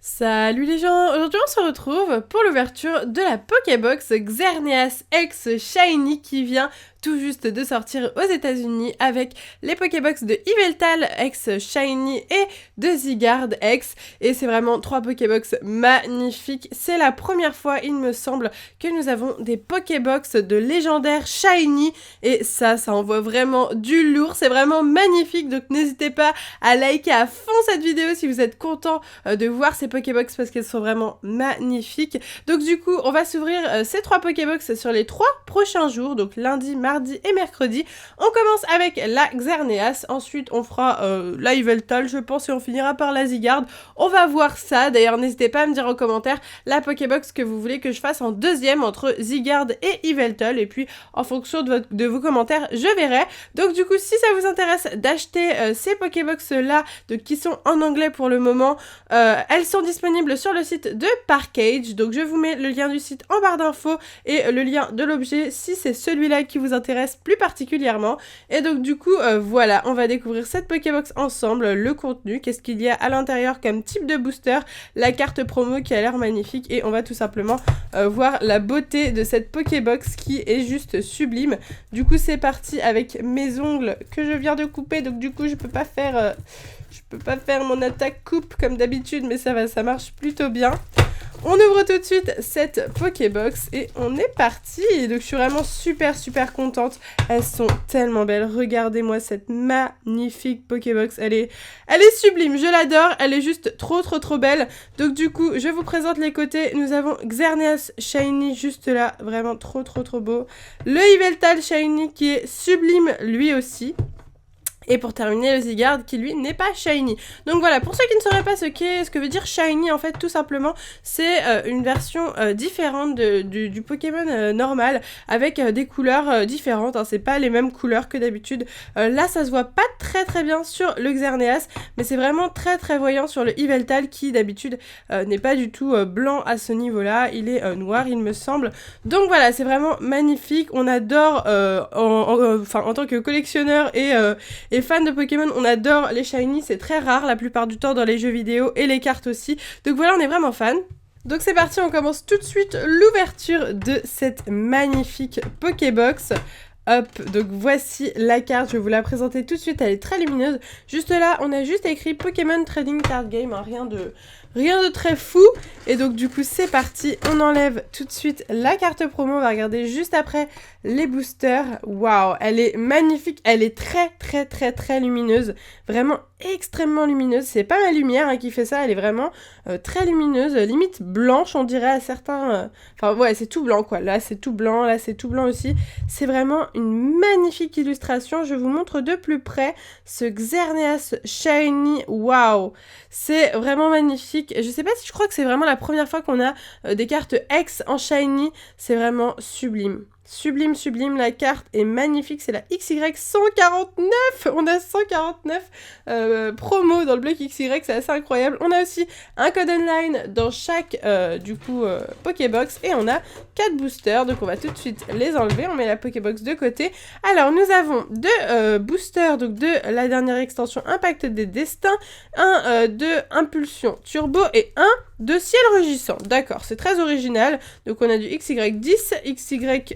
Salut les gens, aujourd'hui on se retrouve pour l'ouverture de la Pokébox Xerneas X Shiny qui vient tout juste de sortir aux États-Unis avec les Pokébox de Yveltal X Shiny et de Zygarde X, et c'est vraiment 3 Pokébox magnifiques. C'est la première fois, il me semble, que nous avons des Pokébox de légendaires Shiny, et ça envoie vraiment du lourd, c'est vraiment magnifique. Donc n'hésitez pas à liker à fond cette vidéo si vous êtes content de voir ces Pokébox parce qu'elles sont vraiment magnifiques. Donc du coup on va s'ouvrir ces 3 Pokébox sur les 3 prochains jours, donc lundi, mardi et mercredi. On commence avec la Xerneas, ensuite on fera la Yveltal je pense, et on finira par la Zygarde. On va voir ça, d'ailleurs n'hésitez pas à me dire en commentaire la Pokébox que vous voulez que je fasse en deuxième entre Zygarde et Yveltal, et puis en fonction de vos commentaires je verrai. Donc du coup si ça vous intéresse d'acheter ces Pokébox là, qui sont en anglais pour le moment, elles sont disponibles sur le site de Parkage, donc je vous mets le lien du site en barre d'infos et le lien de l'objet si c'est celui-là qui vous intéresse plus particulièrement. Et donc du coup voilà, on va découvrir cette Pokébox ensemble, le contenu, qu'est-ce qu'il y a à l'intérieur comme type de booster, la carte promo qui a l'air magnifique, et on va tout simplement voir la beauté de cette Pokébox qui est juste sublime. Du coup c'est parti avec mes ongles que je viens de couper, donc du coup je peux pas faire mon attaque coupe comme d'habitude, mais ça va, ça marche plutôt bien. On ouvre tout de suite cette Pokébox et on est parti. Et donc je suis vraiment super contente. Elles sont tellement belles. Regardez-moi cette magnifique Pokébox. Elle est sublime. Je l'adore. Elle est juste trop belle. Donc du coup, je vous présente les côtés. Nous avons Xerneas Shiny juste là. Vraiment trop beau. Le Yveltal Shiny qui est sublime lui aussi. Et pour terminer, le Zygarde qui lui n'est pas shiny. Donc voilà, pour ceux qui ne sauraient pas ce que veut dire shiny, en fait tout simplement c'est une version différente du Pokémon normal, avec des couleurs différentes, hein. C'est pas les mêmes couleurs que d'habitude. Là ça se voit pas très bien sur le Xerneas, mais c'est vraiment très voyant sur le Yveltal qui d'habitude n'est pas du tout blanc à ce niveau là, il est noir il me semble. Donc voilà, c'est vraiment magnifique. On adore en tant que collectionneur et fan de Pokémon, on adore les shiny, c'est très rare la plupart du temps dans les jeux vidéo et les cartes aussi. Donc voilà, on est vraiment fan. Donc c'est parti, on commence tout de suite l'ouverture de cette magnifique Pokébox. Hop, donc voici la carte, je vais vous la présenter tout de suite, elle est très lumineuse. Juste là, on a juste écrit Pokémon Trading Card Game, hein, rien de très fou. Et donc du coup c'est parti, on enlève tout de suite la carte promo, on va regarder juste après les boosters. Waouh, elle est magnifique, elle est très lumineuse, vraiment extrêmement lumineuse. C'est pas ma lumière qui fait ça, elle est vraiment très lumineuse, limite blanche on dirait à certains... Enfin ouais, c'est tout blanc quoi, là c'est tout blanc, là c'est tout blanc aussi. C'est vraiment une magnifique illustration, je vous montre de plus près ce Xerneas Shiny, waouh, c'est vraiment magnifique. Je sais pas si je crois que c'est vraiment la première fois qu'on a des cartes X en Shiny, c'est vraiment sublime. Sublime, la carte est magnifique, c'est la XY149, on a 149 promos dans le bloc XY, c'est assez incroyable. On a aussi un code online dans chaque Pokébox, et on a 4 boosters, donc on va tout de suite les enlever, on met la Pokébox de côté. Alors nous avons 2 boosters, donc de la dernière extension Impact des Destins, un de Impulsion Turbo et un de Ciel Rugissant. D'accord, c'est très original. Donc on a du XY10, XY8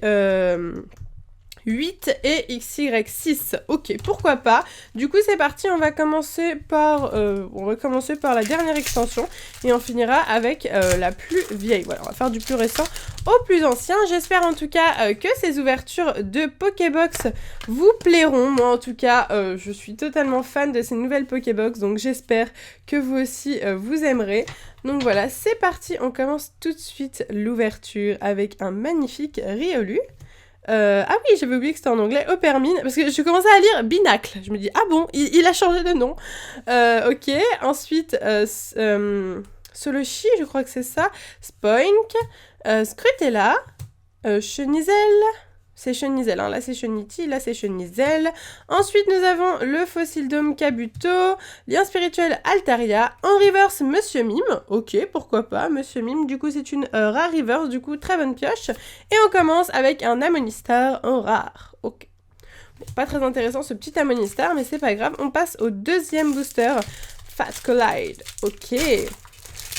et XY6. Ok, pourquoi pas. Du coup c'est parti, on va commencer par la dernière extension et on finira avec la plus vieille. Voilà, on va faire du plus récent au plus ancien. J'espère en tout cas que ces ouvertures de Pokébox vous plairont. Moi en tout cas je suis totalement fan de ces nouvelles Pokébox, donc j'espère que vous aussi vous aimerez. Donc voilà, c'est parti, on commence tout de suite l'ouverture avec un magnifique Riolu. Ah oui, j'avais oublié que c'était en anglais, Opermine, parce que je commençais à lire Binacle. Je me dis, ah bon, il a changé de nom. Ok, ensuite, Solochi, je crois que c'est ça, Spoink, Scrutella, Chenizel... C'est Chenizel, hein. Là c'est Cheniti, là c'est Chenizel. Ensuite nous avons le Fossildome Kabuto, Lien Spirituel Altaria, en reverse Monsieur Mime, ok, pourquoi pas, Monsieur Mime, du coup c'est une rare reverse, du coup très bonne pioche. Et on commence avec un Amonistar en rare, ok. Bon, pas très intéressant ce petit Amonistar, mais c'est pas grave, on passe au deuxième booster, Fast Collide, ok.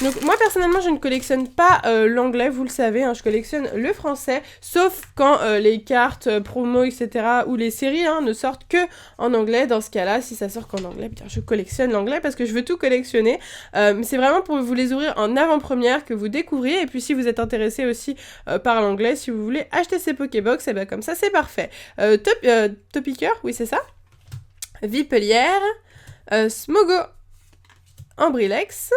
Donc moi personnellement je ne collectionne pas l'anglais, vous le savez, hein, je collectionne le français, sauf quand les cartes promo etc. ou les séries ne sortent que en anglais. Dans ce cas-là, si ça sort qu'en anglais, bien, je collectionne l'anglais parce que je veux tout collectionner. C'est vraiment pour vous les ouvrir en avant-première que vous découvriez, et puis si vous êtes intéressé aussi par l'anglais, si vous voulez acheter ces Pokébox, et bien comme ça c'est parfait. Topiqueur, oui c'est ça. Vipelière, Smogo, Ambrilex.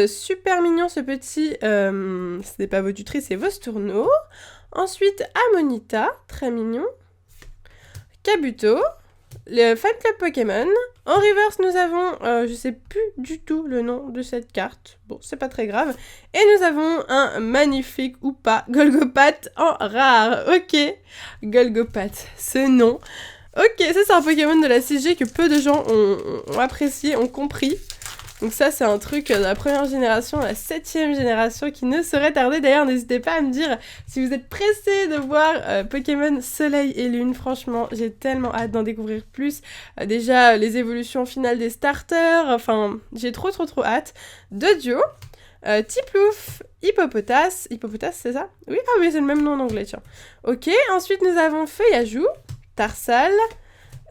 Super mignon ce petit, ce n'est pas Votutrice, c'est Vostourneau. Ensuite, Amonita, très mignon. Kabuto, le fan club Pokémon. En reverse, nous avons, je sais plus du tout le nom de cette carte. Bon, c'est pas très grave. Et nous avons un magnifique ou pas Golgopat en rare. Ok, Golgopat, ce nom. Ok, ça c'est un Pokémon de la 6G que peu de gens ont apprécié, ont compris. Donc ça c'est un truc de la première génération, la 7e génération qui ne saurait tarder. D'ailleurs n'hésitez pas à me dire si vous êtes pressés de voir Pokémon Soleil et Lune. Franchement j'ai tellement hâte d'en découvrir plus. Déjà les évolutions finales des starters, enfin j'ai trop hâte. Dodio, Tiplouf, Hippopotas c'est ça? Oui, ah oui c'est le même nom en anglais tiens. Ok, ensuite nous avons Feuillajou, Tarsal,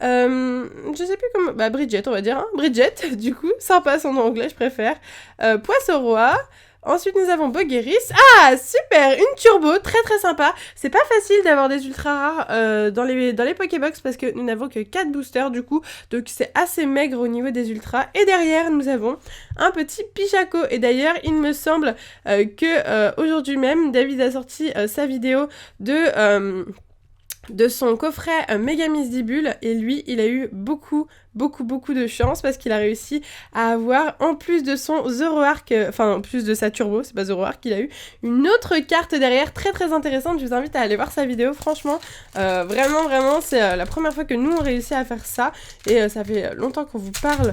je sais plus comment... Bah, Bridget, on va dire, hein. Bridget, du coup. Sympa son nom anglais, je préfère. Poisson-roi. Ensuite, nous avons Bogueris. Ah, super! Une turbo, très sympa. C'est pas facile d'avoir des ultra rares dans les Pokébox parce que nous n'avons que 4 boosters, du coup. Donc, c'est assez maigre au niveau des ultras. Et derrière, nous avons un petit Pichaco. Et d'ailleurs, il me semble que aujourd'hui même, David a sorti sa vidéo de son coffret Megamysdibule, et lui il a eu beaucoup de chance parce qu'il a réussi à avoir, en plus de son Zoroark, enfin en plus de sa turbo, c'est pas Zoroark, il a eu une autre carte derrière très intéressante. Je vous invite à aller voir sa vidéo, franchement vraiment c'est la première fois que nous on réussit à faire ça, et ça fait longtemps qu'on vous parle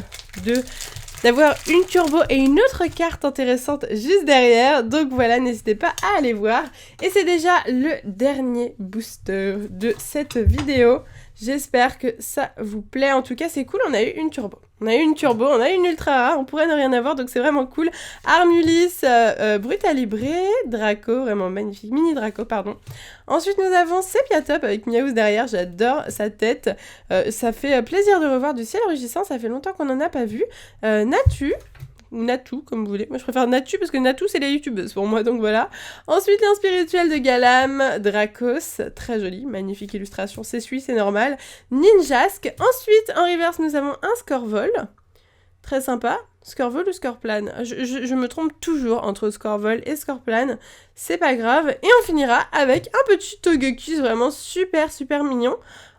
d'avoir une turbo et une autre carte intéressante juste derrière. Donc voilà, n'hésitez pas à aller voir. Et c'est déjà le dernier booster de cette vidéo. J'espère que ça vous plaît. En tout cas, c'est cool, on a eu une turbo. On a eu une ultra rare, on pourrait ne rien avoir, donc c'est vraiment cool. Armulis, Brutalibré, Draco, vraiment magnifique, mini Draco, pardon. Ensuite, nous avons Sepiatop avec Miaouz derrière, j'adore sa tête. Ça fait plaisir de revoir du ciel rugissant, ça fait longtemps qu'on n'en a pas vu. Natu, ou Natou, comme vous voulez. Moi, je préfère Natu parce que Natou, c'est les youtubeuses pour moi, donc voilà. Ensuite, un spirituel de Galam, Dracos, très joli, magnifique illustration, c'est celui, c'est normal. Ninjask. Ensuite, en reverse, nous avons un Scorvol, très sympa. Scorvol ou Scorplan, je me trompe toujours entre Scorvol et Scorplan, c'est pas grave. Et on finira avec un petit Togekiss vraiment super mignon.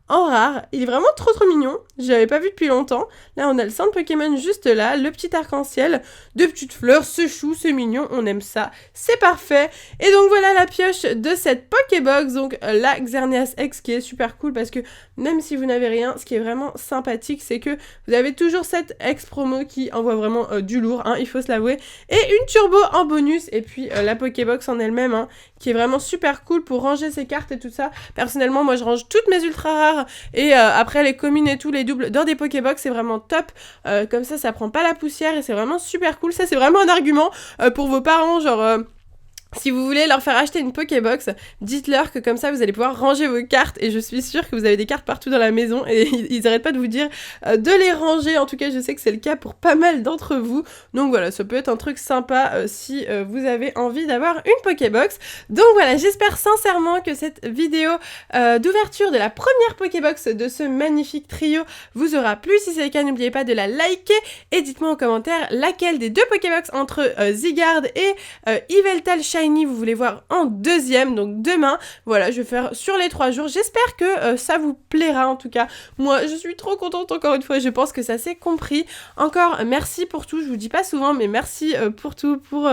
En rare, il est vraiment trop mignon, je l'avais pas vu depuis longtemps. Là on a le centre Pokémon juste là, le petit arc-en-ciel, deux petites fleurs, c'est chou, c'est mignon, on aime ça, c'est parfait. Et donc voilà la pioche de cette Pokébox, donc la Xerneas X qui est super cool parce que même si vous n'avez rien, ce qui est vraiment sympathique c'est que vous avez toujours cette X promo qui envoie vraiment du lourd, hein, il faut se l'avouer, et une turbo en bonus, et puis la Pokébox en elle-même, hein, qui est vraiment super cool pour ranger ses cartes et tout ça. Personnellement moi je range toutes mes ultra rares, et après les communes et tout, les doubles dans des Pokébox, c'est vraiment top. Comme ça prend pas la poussière et c'est vraiment super cool. Ça c'est vraiment un argument pour vos parents, genre si vous voulez leur faire acheter une Pokébox, dites-leur que comme ça vous allez pouvoir ranger vos cartes, et je suis sûre que vous avez des cartes partout dans la maison et ils arrêtent pas de vous dire de les ranger. En tout cas je sais que c'est le cas pour pas mal d'entre vous, donc voilà, ça peut être un truc sympa si vous avez envie d'avoir une Pokébox. Donc voilà, j'espère sincèrement que cette vidéo d'ouverture de la première Pokébox de ce magnifique trio vous aura plu. Si c'est le cas, n'oubliez pas de la liker et dites-moi en commentaire laquelle des deux Pokébox entre Zygarde et Yveltal Shiny vous voulez voir en deuxième, donc demain. Voilà, je vais faire sur les 3 jours. J'espère que ça vous plaira en tout cas. Moi, je suis trop contente encore une fois. Je pense que ça s'est compris. Encore, merci pour tout. Je vous dis pas souvent, mais merci pour tout, pour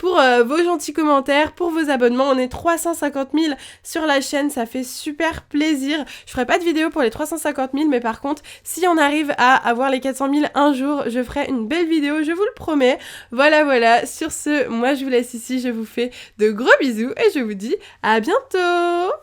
vos gentils commentaires, pour vos abonnements. On est 350 000 sur la chaîne, ça fait super plaisir. Je ferai pas de vidéo pour les 350 000, mais par contre, si on arrive à avoir les 400 000 un jour, je ferai une belle vidéo, je vous le promets. Voilà, sur ce, moi je vous laisse ici, je vous fais de gros bisous et je vous dis à bientôt!